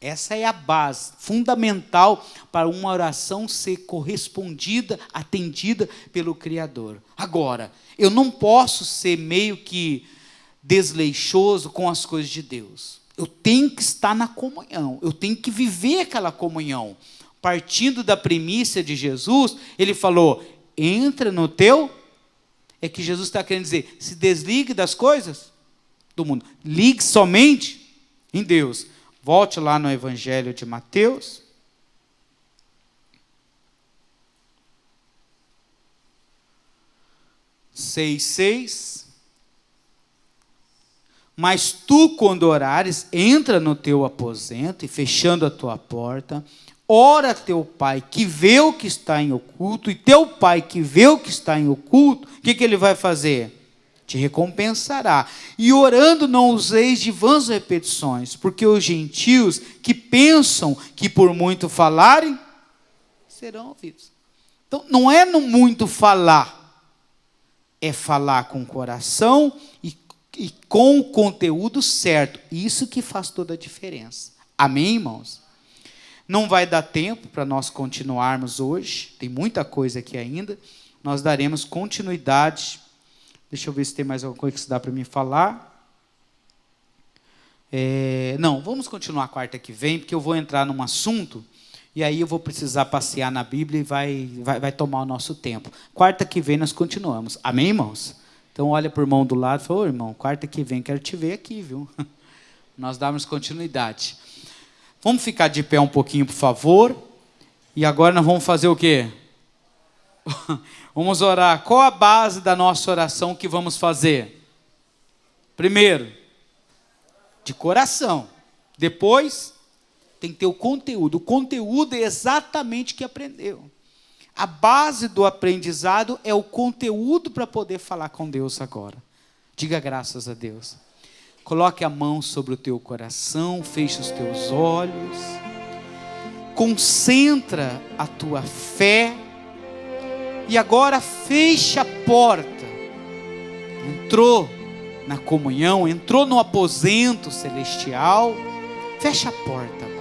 Speaker 2: Essa é a base fundamental para uma oração ser correspondida, atendida pelo Criador. Agora, eu não posso ser meio que desleixoso com as coisas de Deus. Eu tenho que estar na comunhão, eu tenho que viver aquela comunhão. Partindo da primícia de Jesus, ele falou, entra no teu, é que Jesus está querendo dizer, se desligue das coisas do mundo, ligue somente em Deus. Volte lá no Evangelho de Mateus. (6:6) Mas tu, quando orares, entra no teu aposento e fechando a tua porta, ora a teu pai que vê o que está em oculto, e teu pai que vê o que está em oculto, o que ele vai fazer? Te recompensará. E orando não useis de vãs repetições, porque os gentios que pensam que por muito falarem, serão ouvidos. Então não é no muito falar, é falar com o coração e com o conteúdo certo. Isso que faz toda a diferença. Amém, irmãos? Não vai dar tempo para nós continuarmos hoje, tem muita coisa aqui ainda, nós daremos continuidade. Deixa eu ver se tem mais alguma coisa que dá para mim falar. Não, vamos continuar quarta que vem, porque eu vou entrar num assunto, e aí eu vou precisar passear na Bíblia e vai tomar o nosso tempo. Quarta que vem nós continuamos. Amém, irmãos? Então olha para o irmão do lado e fala, ô irmão, quarta que vem quero te ver aqui, viu? Nós damos continuidade. Vamos ficar de pé um pouquinho, por favor. E agora nós vamos fazer o quê? Vamos orar. Qual a base da nossa oração que vamos fazer? Primeiro, de coração. Depois, tem que ter o conteúdo. O conteúdo é exatamente o que aprendeu. A base do aprendizado é o conteúdo para poder falar com Deus agora. Diga graças a Deus. Coloque a mão sobre o teu coração, feche os teus olhos, concentra a tua fé e agora feche a porta. Entrou na comunhão, entrou no aposento celestial, fecha a porta agora.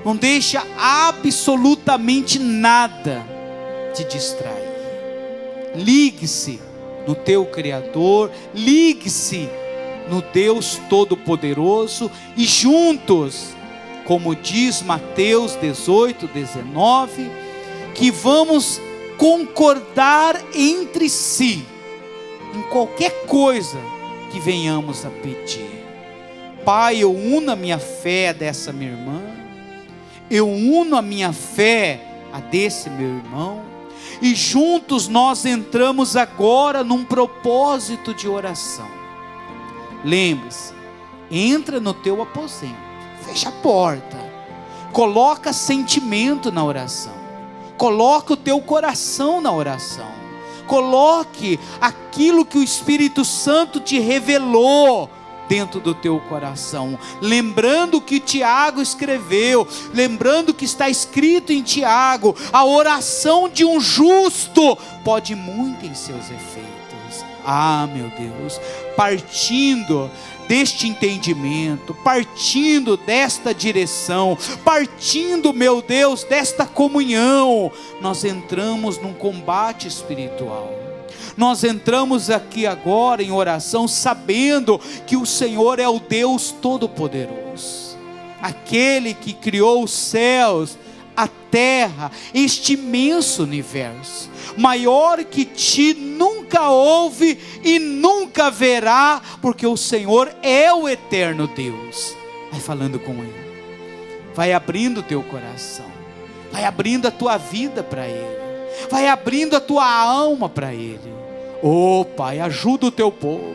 Speaker 2: Não deixa absolutamente nada te distrair. Ligue-se no teu Criador, ligue-se no Deus Todo-Poderoso e juntos, como diz Mateus 18:19, que vamos concordar entre si em qualquer coisa que venhamos a pedir. Pai, eu uno a minha fé a dessa minha irmã, eu uno a minha fé a desse meu irmão, e juntos nós entramos agora num propósito de oração. Lembre-se, entra no teu aposento, fecha a porta, coloca sentimento na oração, coloca o teu coração na oração, coloque aquilo que o Espírito Santo te revelou dentro do teu coração, lembrando que Tiago escreveu, lembrando que está escrito em Tiago, a oração de um justo pode muito em seus efeitos. Ah, meu Deus, partindo deste entendimento, partindo desta direção, partindo, meu Deus, desta comunhão, nós entramos num combate espiritual. Nós entramos aqui agora em oração, sabendo que o Senhor é o Deus Todo-Poderoso, aquele que criou os céus, a terra, este imenso universo, maior que ti nunca houve e nunca haverá, porque o Senhor é o eterno Deus. Vai falando com Ele, vai abrindo o teu coração, vai abrindo a tua vida para Ele, vai abrindo a tua alma para Ele. Oh Pai, ajuda o teu povo.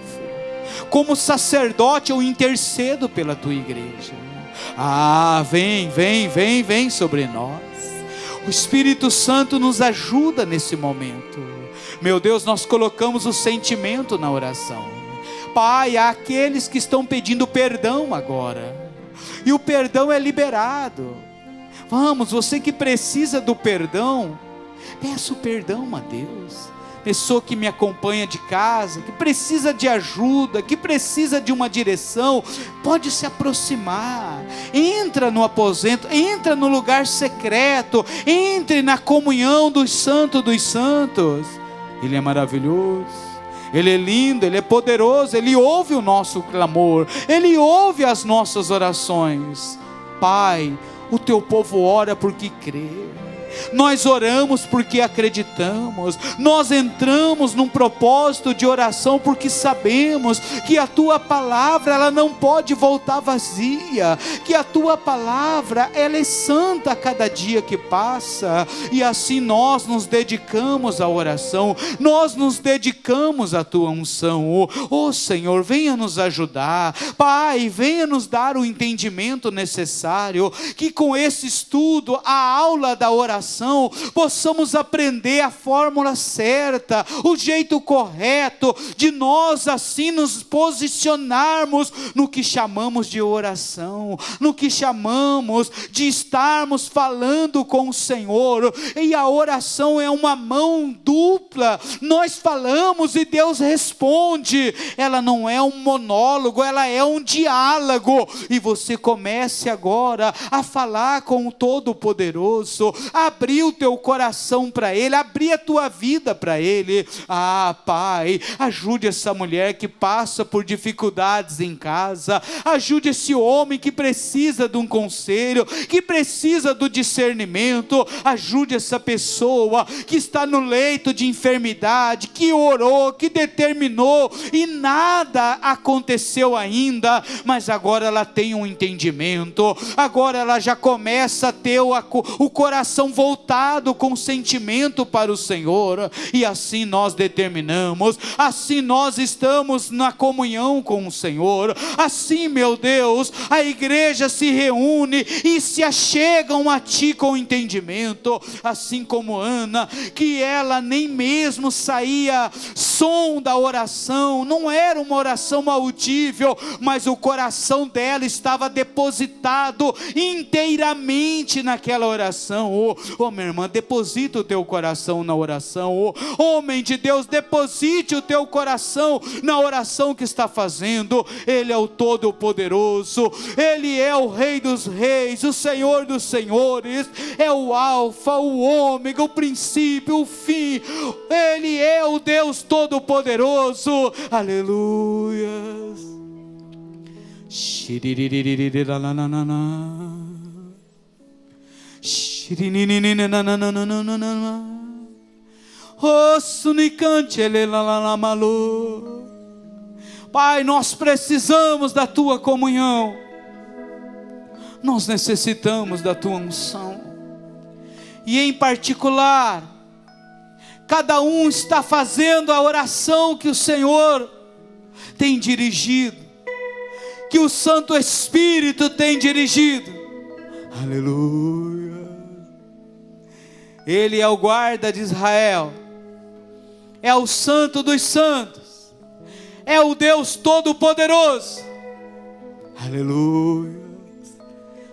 Speaker 2: Como sacerdote eu intercedo pela tua igreja. Vem sobre nós. O Espírito Santo nos ajuda nesse momento. Meu Deus, nós colocamos o sentimento na oração. Pai, há aqueles que estão pedindo perdão agora, e o perdão é liberado. Vamos, você que precisa do perdão, peça o perdão a Deus. Pessoa que me acompanha de casa, que precisa de ajuda, que precisa de uma direção, pode se aproximar, entra no aposento, entra no lugar secreto, entre na comunhão dos santos dos santos. Ele é maravilhoso, Ele é lindo, Ele é poderoso, Ele ouve o nosso clamor, Ele ouve as nossas orações. Pai, o teu povo ora porque crê. Nós oramos porque acreditamos, nós entramos num propósito de oração porque sabemos que a tua palavra ela não pode voltar vazia, que a tua palavra ela é santa a cada dia que passa, e assim nós nos dedicamos à oração, nós nos dedicamos à tua unção. Oh Senhor, venha nos ajudar, Pai, venha nos dar o entendimento necessário, que com esse estudo, a aula da oração, possamos aprender a fórmula certa, o jeito correto de nós assim nos posicionarmos no que chamamos de oração, no que chamamos de estarmos falando com o Senhor. E a oração é uma mão dupla, nós falamos e Deus responde. Ela não é um monólogo, ela é um diálogo, e você comece agora a falar com o Todo-Poderoso, abrir o teu coração para Ele, abrir a tua vida para Ele. Pai, ajude essa mulher que passa por dificuldades em casa, ajude esse homem que precisa de um conselho, que precisa do discernimento, ajude essa pessoa que está no leito de enfermidade, que orou, que determinou e nada aconteceu ainda, mas agora ela tem um entendimento, agora ela já começa a ter o coração voltado com sentimento para o Senhor, e assim nós determinamos, assim nós estamos na comunhão com o Senhor, assim, meu Deus, a igreja se reúne e se achegam a Ti com entendimento, assim como Ana, que ela nem mesmo saía som da oração, não era uma oração audível, mas o coração dela estava depositado inteiramente naquela oração. Oh minha irmã, deposita o teu coração na oração. Homem de Deus, deposite o teu coração na oração que está fazendo. Ele é o Todo-Poderoso, Ele é o Rei dos Reis, o Senhor dos Senhores, é o Alfa, o Ômega, o princípio, o fim. Ele é o Deus Todo-Poderoso. Aleluia. Pai, nós precisamos da tua comunhão, nós necessitamos da tua unção, e em particular, cada um está fazendo a oração que o Senhor tem dirigido, que o Santo Espírito tem dirigido. Aleluia. Ele é o guarda de Israel, é o Santo dos Santos, é o Deus Todo-Poderoso. Aleluia.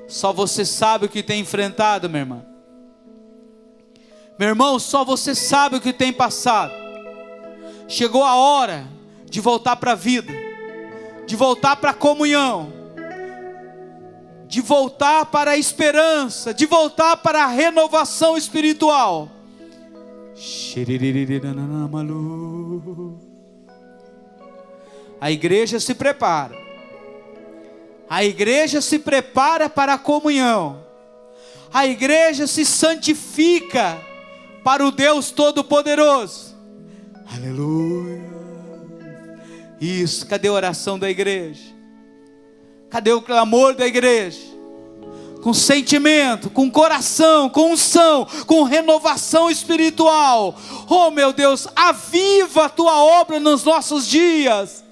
Speaker 2: Só você sabe o que tem enfrentado, minha irmã. Meu irmão, só você sabe o que tem passado. Chegou a hora de voltar para a vida, de voltar para a comunhão, de voltar para a esperança, de voltar para a renovação espiritual. A igreja se prepara. A igreja se prepara para a comunhão. A igreja se santifica para o Deus Todo-Poderoso. Aleluia. Isso, cadê a oração da igreja? Cadê o clamor da igreja? Com sentimento, com coração, com unção, com renovação espiritual. Oh meu Deus, aviva a tua obra nos nossos dias.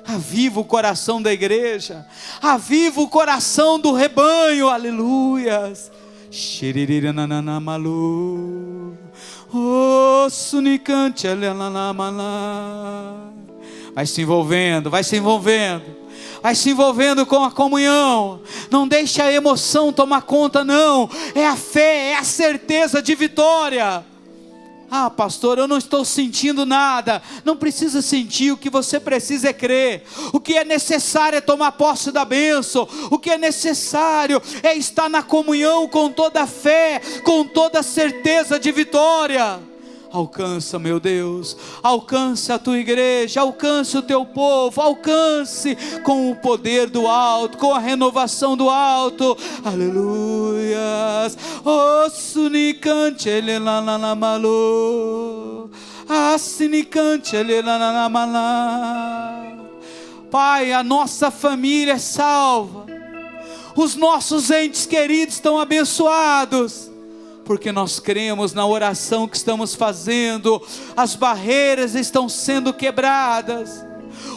Speaker 2: Aviva o coração da igreja. Aviva o coração do rebanho. Aleluias. Oh, sunicante. Vai se envolvendo, vai se envolvendo. Vai se envolvendo com a comunhão. Não deixe a emoção tomar conta, não. É a fé, é a certeza de vitória. Ah, pastor, eu não estou sentindo nada. Não precisa sentir, o que você precisa é crer. O que é necessário é tomar posse da bênção. O que é necessário é estar na comunhão com toda a fé, com toda a certeza de vitória. Alcança, meu Deus, alcance a tua igreja, alcance o teu povo, alcance com o poder do alto, com a renovação do alto. Aleluias. Oh, sunicante ele lá na malu. Ah, sinicante ele lá na malá. Pai, a nossa família é salva. Os nossos entes queridos estão abençoados. Porque nós cremos na oração que estamos fazendo. As barreiras estão sendo quebradas.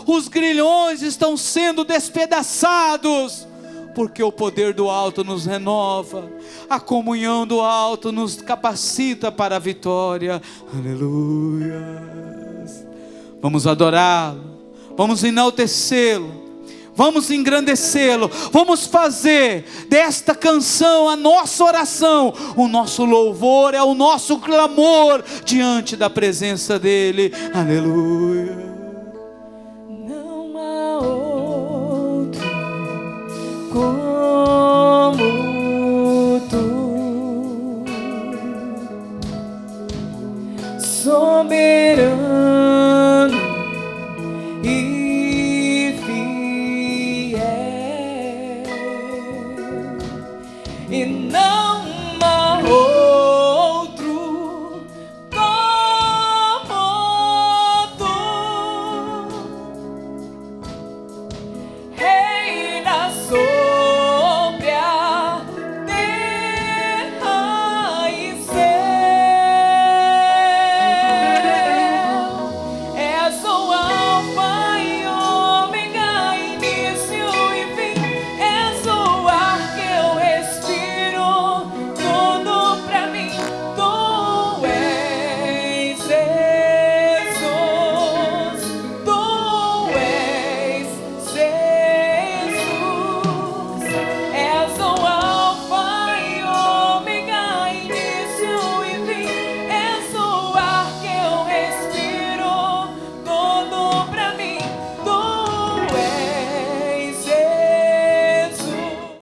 Speaker 2: Os grilhões estão sendo despedaçados. Porque o poder do alto nos renova. A comunhão do alto nos capacita para a vitória. Aleluia. Vamos adorá-lo. Vamos enaltecê-lo. Vamos engrandecê-lo, vamos fazer desta canção a nossa oração, o nosso louvor é o nosso clamor diante da presença dEle. Aleluia.